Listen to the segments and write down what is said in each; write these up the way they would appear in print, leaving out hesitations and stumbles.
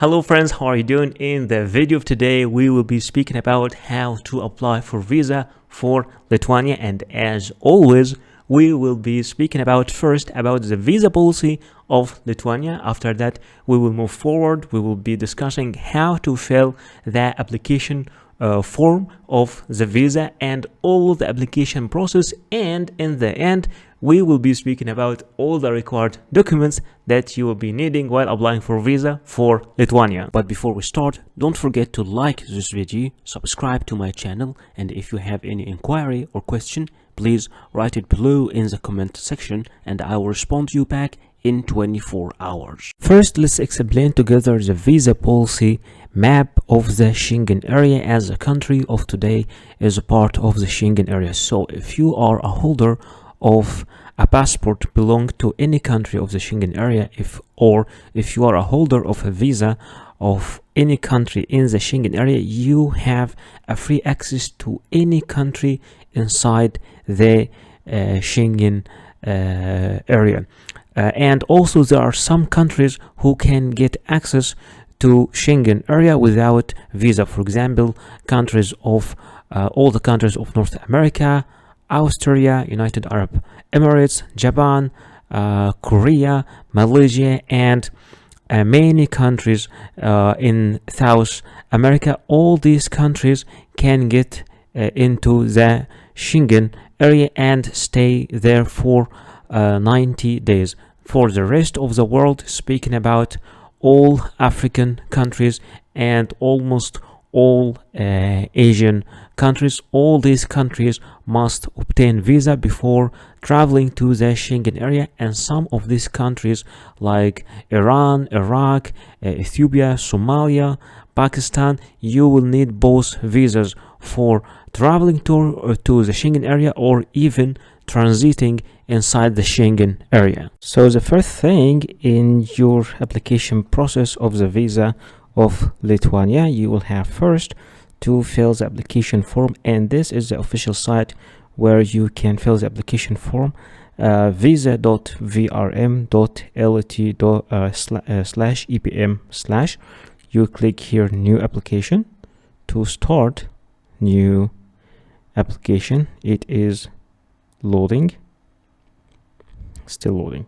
Hello friends, how are you doing? In the video of today, we will be speaking about how to apply for visa for Lithuania, and as always, we will be speaking about first about the visa policy of Lithuania. After that, we will move forward. We will be discussing how to fill the application form of the visa and all the application process, and in the end we will be speaking about all the required documents that you will be needing while applying for visa for Lithuania. But before we start, don't forget to like this video, subscribe to my channel, and if you have any inquiry or question, please write it below in the comment section and I will respond to you back in 24 hours. First, let's explain together the visa policy map of the Schengen area, as the country of today is a part of the Schengen area. So if you are a holder of a passport belong to any country of the Schengen area, if you are a holder of a visa of any country in the Schengen area, you have a free access to any country inside the Schengen area. And also there are some countries who can get access to Schengen area without visa. For example, countries of all the countries of North America, Austria, United Arab Emirates, Japan, Korea, Malaysia, and many countries in South America. All these countries can get into the Schengen area and stay there for 90 days. For the rest of the world, speaking about all African countries and almost all Asian countries, all these countries must obtain visa before traveling to the Schengen area, and some of these countries like Iran, Iraq, Ethiopia, Somalia, Pakistan, you will need both visas for traveling to the Schengen area or even transiting inside the Schengen area. So the first thing in your application process of the visa of Lithuania, you will have first to fill the application form, and this is the official site where you can fill the application form, visa.vrm.lt/epm/. You click here new application to start new application. It is loading, still loading.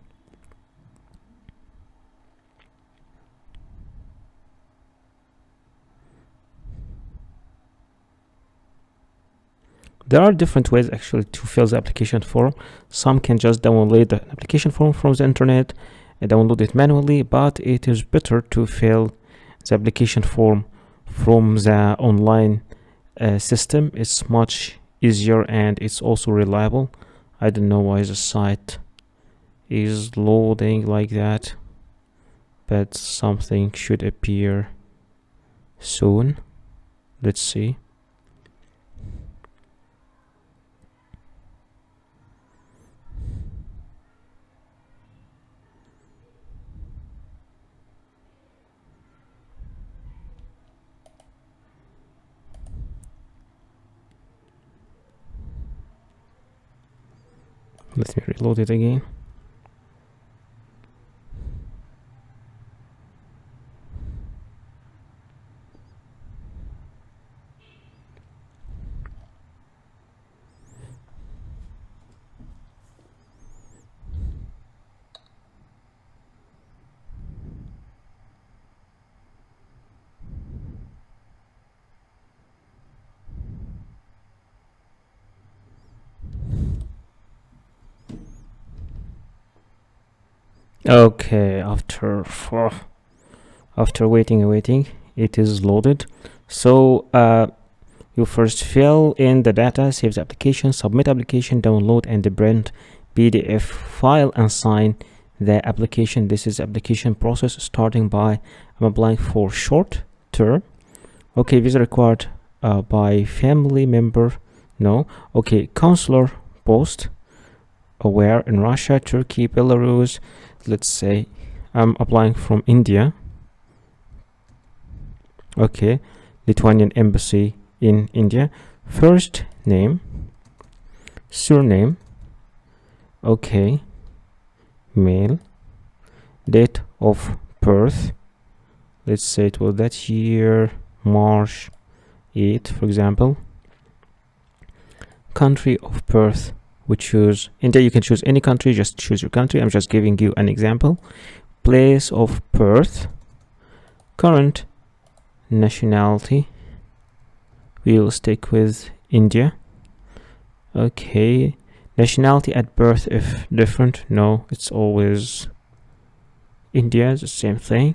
There are different ways actually to fill the application form. Some can just download the application form from the internet and download it manually, but it is better to fill the application form from the online system. It's much easier and it's also reliable. I don't know why the site is loading like that, but something should appear soon. Let's see. Let me reload it again. Okay, after waiting, it is loaded. So you first fill in the data, save the application, submit application, download and print PDF file and sign the application. This is application process starting by I'm applying for short term. Okay, visa required by family member. No. Okay, consular post. Where in Russia, Turkey, Belarus. Let's say I'm applying from India. Okay, Lithuanian embassy in India. First name, surname. Okay, male. Date of birth let's say it was that year, March 8th, for example. Country of birth, we choose India. You can choose any country, just choose your country. I'm just giving you an example. Place of birth, current nationality, we will stick with India. Okay, nationality at birth, if different, no, it's always India, the same thing.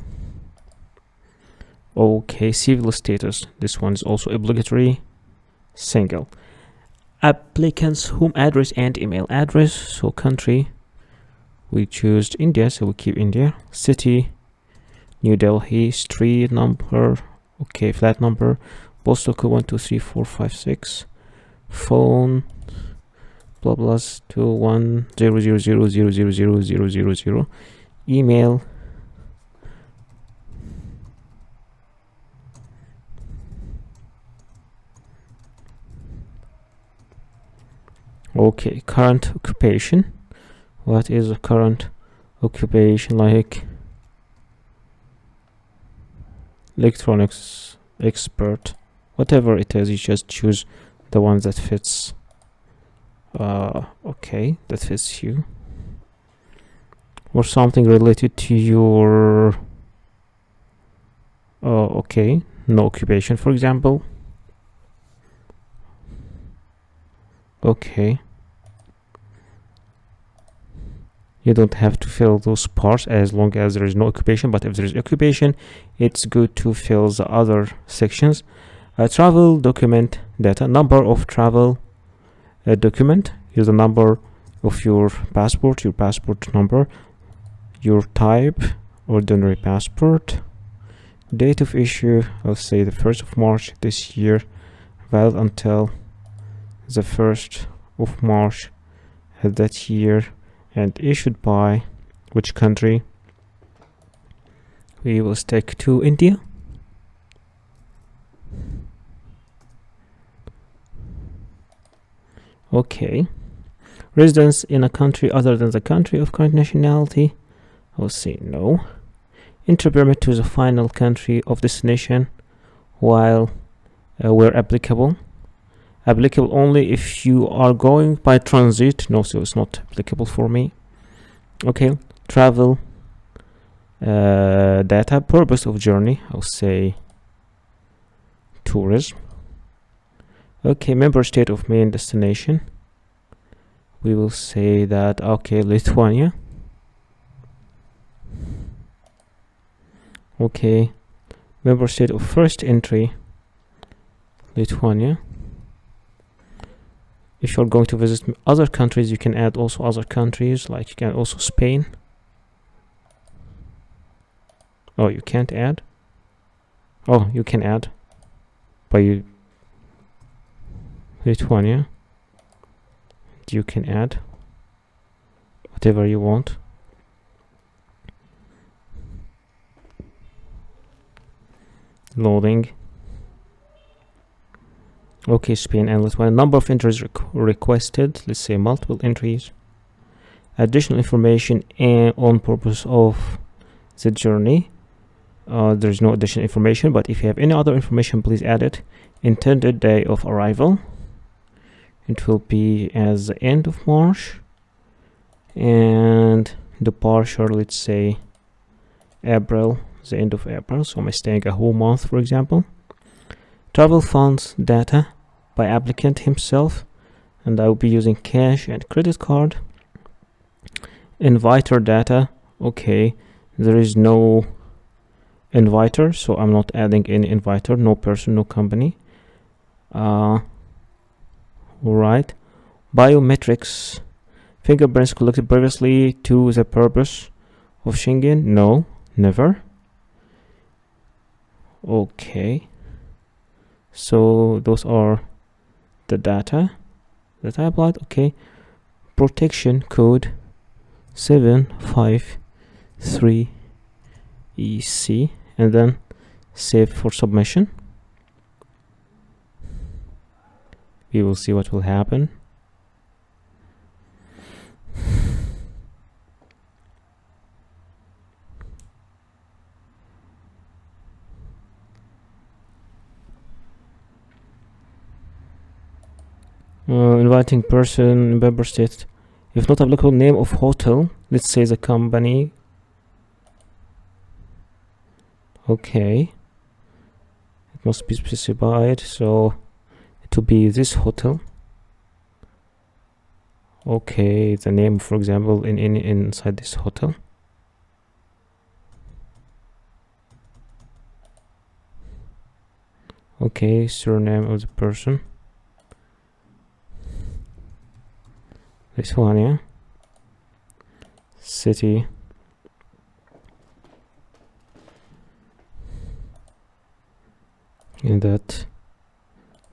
Okay, civil status, this one is also obligatory, single. Applicant's home address and email address, so country, we choose India, so we keep India. City, New Delhi. Street number, okay, flat number. Postal code 1234556. Phone, blah blah 2100000000. Email, okay, current occupation, what is a current occupation? Like electronics expert, whatever it is, you just choose the one that fits. Okay, that fits you, or something related to your okay, no occupation, for example. Okay, you don't have to fill those parts as long as there is no occupation, but if there is occupation, it's good to fill the other sections. Travel document data, number of travel document is the number of your passport number, your type, ordinary passport. Date of issue, I'll say the 1st of March this year, valid until the 1st of March that year, and issued by which country? We will stick to India. Okay, residence in a country other than the country of current nationality, I'll say no. Entry permit to the final country of destination while where applicable only if you are going by transit, no, so it's not applicable for me. Okay, travel data, purpose of journey, I'll say tourism. Okay, member state of main destination, we will say that, okay, Lithuania. Okay, member state of first entry, Lithuania. If you're going to visit other countries, you can add also other countries, like you can also Spain. Oh, you can't add? Oh, you can add by Lithuania. You can add whatever you want. Loading. Okay, Spain and Lithuania. Number of entries requested, let's say multiple entries. Additional information on purpose of the journey. There's no additional information, but if you have any other information, please add it. Intended day of arrival, it will be as the end of March, and departure, let's say April, the end of April, so I'm staying a whole month, for example. Travel funds data by applicant himself, and I will be using cash and credit card. Inviter data, okay, there is no inviter, so I'm not adding any inviter, no person, no company. Right, biometrics, fingerprints collected previously to the purpose of Schengen, no, never. Okay, so those are the data that I applied. Okay, protection code 753 EC, and then save for submission. We will see what will happen. Inviting person, member state. If not applicable, name of hotel. Let's say the company. Okay. It must be specified, so it will be this hotel. Okay, the name, for example, inside this hotel. Okay, surname of the person. Lithuania. City. In that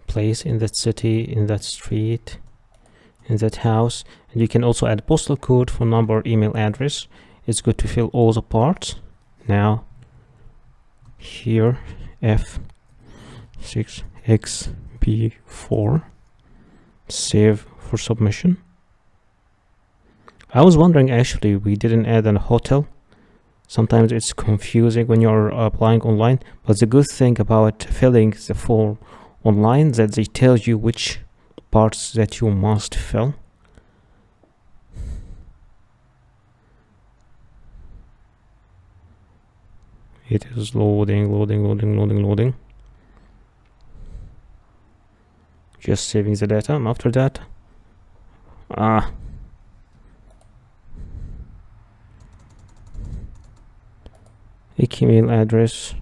place, in that city, in that street, in that house. And you can also add postal code, phone number, email address. It's good to fill all the parts. Now here F6XB4, save for submission. I was wondering, actually, we didn't add a hotel. Sometimes it's confusing when you're applying online, but the good thing about filling the form online that they tell you which parts that you must fill. It is loading. Just saving the data, and after that email address.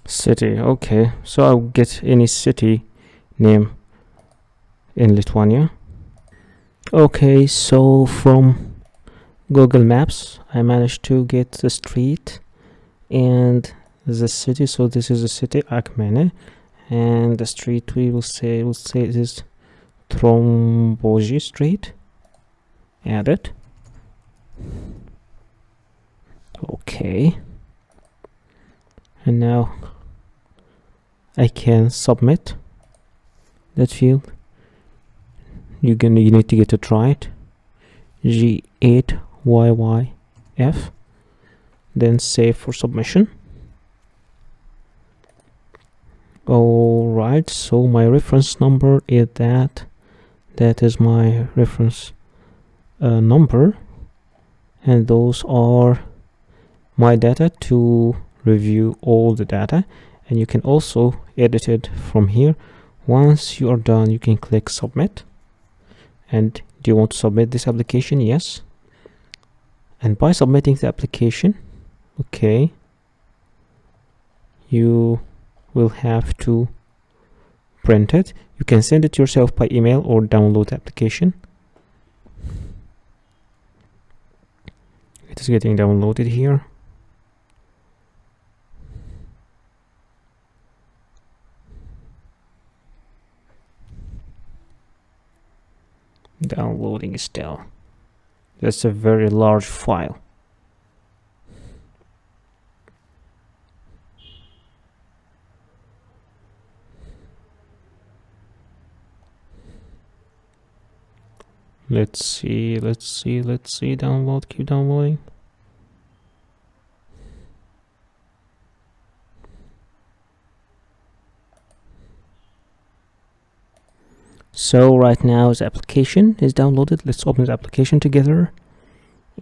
City. Okay, so I'll get any city name in Lithuania. Okay, so from Google Maps I managed to get the street and the city. So this is the city, Akmene, and the street we will say it is Tromboji Street. Add it. Okay, and now I can submit that field. You need to get it right. G8YYF, then save for submission. Alright, so my reference number is that is my reference number, and those are my data to review all the data. And you can also edit it from here. Once you are done, you can click submit. And do you want to submit this application? Yes. And by submitting the application, okay, you will have to print it. You can send it yourself by email or download the application. It is getting downloaded here. Downloading still. That's a very large file. Let's see, download, keep downloading. So right now the application is downloaded. Let's open the application together.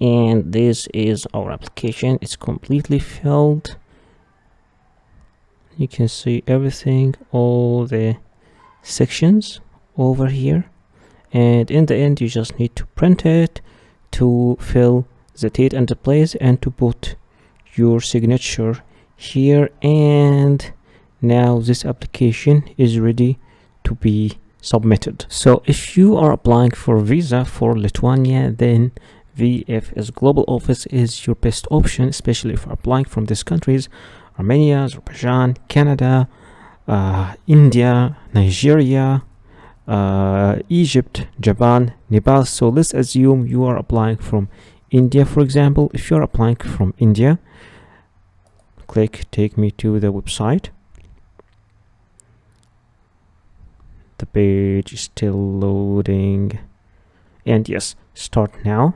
And this is our application. It's completely filled. You can see everything, all the sections over here. And in the end, you just need to print it, to fill the date and the place, and to put your signature here. And now this application is ready to be submitted. So if you are applying for visa for Lithuania, then VFS Global Office is your best option, especially if you're applying from these countries: Armenia, Azerbaijan, Canada, India, Nigeria, Egypt, Japan, Nepal. So let's assume you are applying from India, for example. If you're applying from India, click take me to the website. The page is still loading. And yes, start now.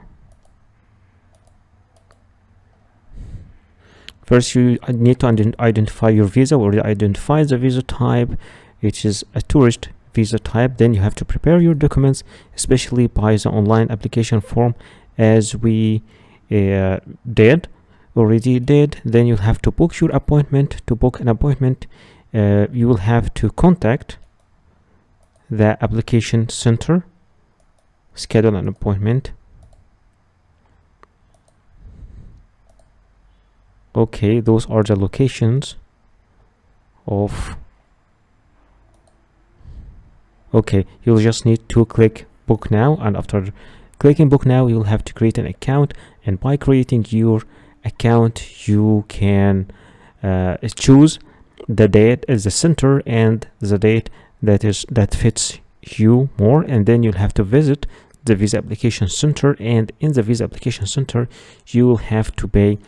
First, you need to identify your visa. We already identified the visa type, which is a tourist visa type. Then you have to prepare your documents, especially by the online application form, as we already did. Then you'll have to book your appointment. To book an appointment, you will have to contact the application center, schedule an appointment. Okay, those are the locations of. Okay, you'll just need to click book now, and after clicking book now, you'll have to create an account, and by creating your account, you can choose the date as the center and the date that fits you more, and then you'll have to visit the visa application center, and in the visa application center you will have to pay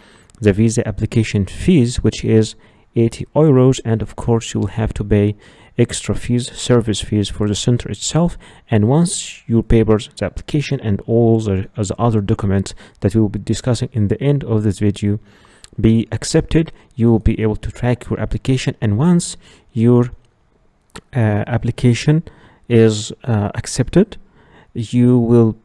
the visa application fees, which is 80 euros, and of course you will have to pay extra fees, service fees for the center itself. And once your papers, the application, and all the other documents that we will be discussing in the end of this video be accepted, you will be able to track your application. And once your application is accepted, you will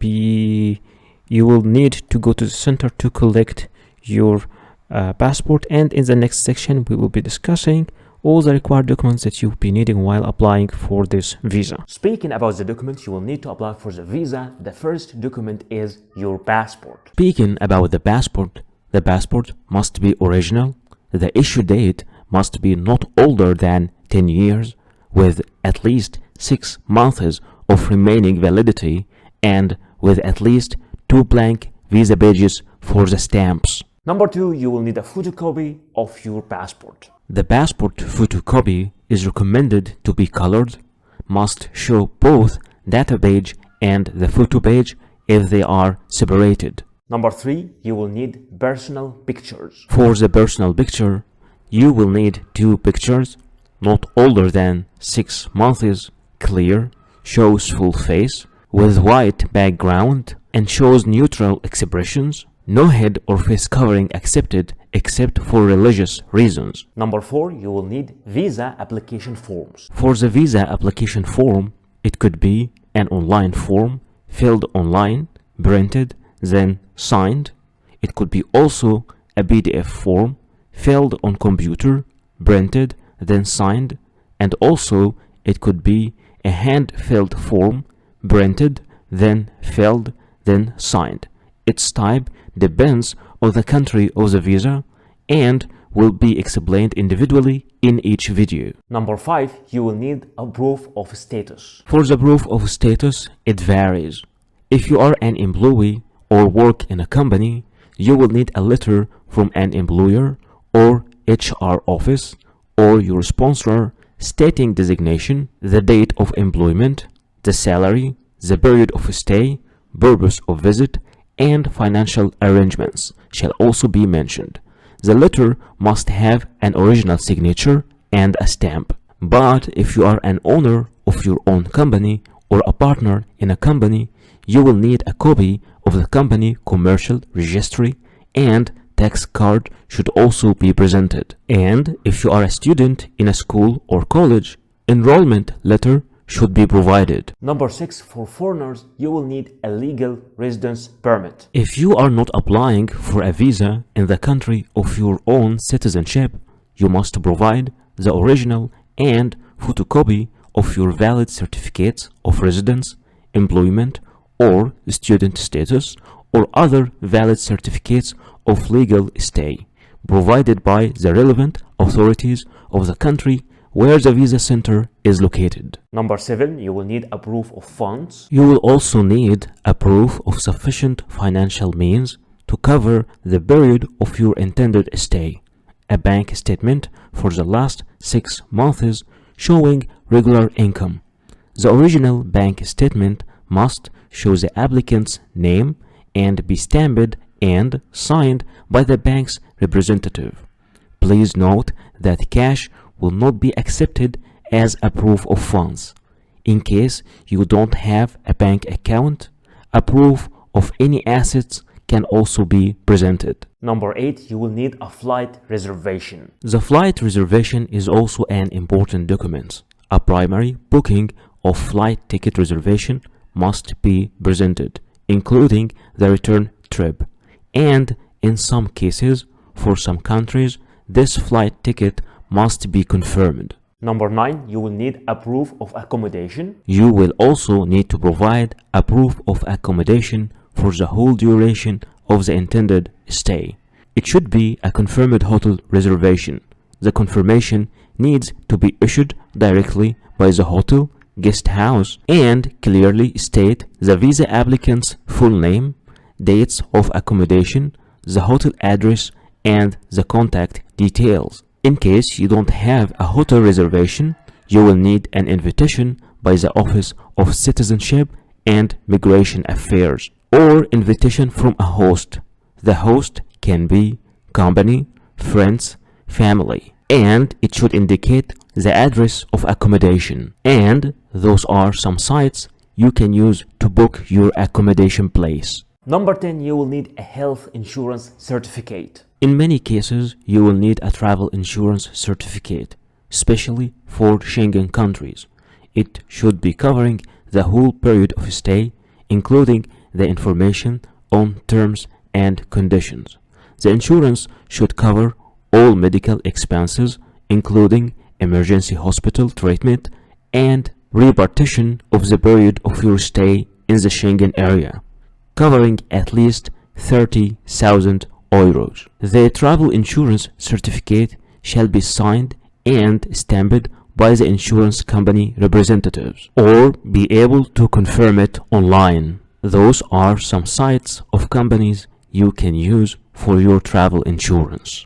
need to go to the center to collect your passport. And in the next section we will be discussing all the required documents that you'll be needing while applying for this visa. Speaking about the documents you will need to apply for the visa, the first document is your passport. Speaking about the passport must be original. The issue date must be not older than 10 years, with at least 6 months of remaining validity, and with at least 2 blank visa pages for the stamps. Number 2, you will need a photocopy of your passport. The passport photocopy is recommended to be colored, must show both data page and the photo page if they are separated. Number 3, you will need personal pictures. For the personal picture, you will need 2 pictures, not older than 6 months, clear, shows full face, with white background, and shows neutral expressions. No head or face covering accepted except for religious reasons. Number 4, you will need visa application forms. For the visa application form, it could be an online form filled online, printed, then signed. It could be also a PDF form filled on computer, printed, then signed. And also it could be a hand-filled form, printed, then filled, then signed. Its type depends on the country of the visa and will be explained individually in each video. Number 5, you will need a proof of status. For the proof of status, it varies. If you are an employee or work in a company, you will need a letter from an employer or HR office or your sponsor stating designation, the date of employment, the salary, the period of stay, purpose of visit, and financial arrangements shall also be mentioned. The letter must have an original signature and a stamp. But if you are an owner of your own company or a partner in a company, you will need a copy of the company commercial registry, and tax card should also be presented. And if you are a student in a school or college, enrollment letter should be provided. Number 6, for foreigners, you will need a legal residence permit. If you are not applying for a visa in the country of your own citizenship, you must provide the original and photocopy of your valid certificates of residence, employment, or student status, or other valid certificates of legal stay, provided by the relevant authorities of the country where the visa center is located. Number 7, you will need a proof of funds. You will also need a proof of sufficient financial means to cover the period of your intended stay. A bank statement for the last 6 months showing regular income. The original bank statement must show the applicant's name and be stamped and signed by the bank's representative. Please note that cash will not be accepted as a proof of funds. In case you don't have a bank account, a proof of any assets can also be presented. Number 8, you will need a flight reservation. The flight reservation is also an important document. A primary booking of flight ticket reservation must be presented, including the return trip. And in some cases, for some countries, this flight ticket must be confirmed. Number 9, you will need a proof of accommodation. You will also need to provide a proof of accommodation for the whole duration of the intended stay. It should be a confirmed hotel reservation. The confirmation needs to be issued directly by the hotel guest house and clearly state the visa applicant's full name, dates of accommodation, the hotel address, and the contact details. In case you don't have a hotel reservation, you will need an invitation by the Office of Citizenship and Migration Affairs or invitation from a host. The host can be company, friends, family, and it should indicate the address of accommodation. And those are some sites you can use to book your accommodation place. Number 10, you will need a health insurance certificate. In many cases, you will need a travel insurance certificate, especially for Schengen countries. It should be covering the whole period of stay, including the information on terms and conditions. The insurance should cover all medical expenses, including emergency hospital treatment and repartition of the period of your stay in the Schengen area, covering at least 30,000 euros. The travel insurance certificate shall be signed and stamped by the insurance company representatives or be able to confirm it online. Those are some sites of companies you can use for your travel insurance.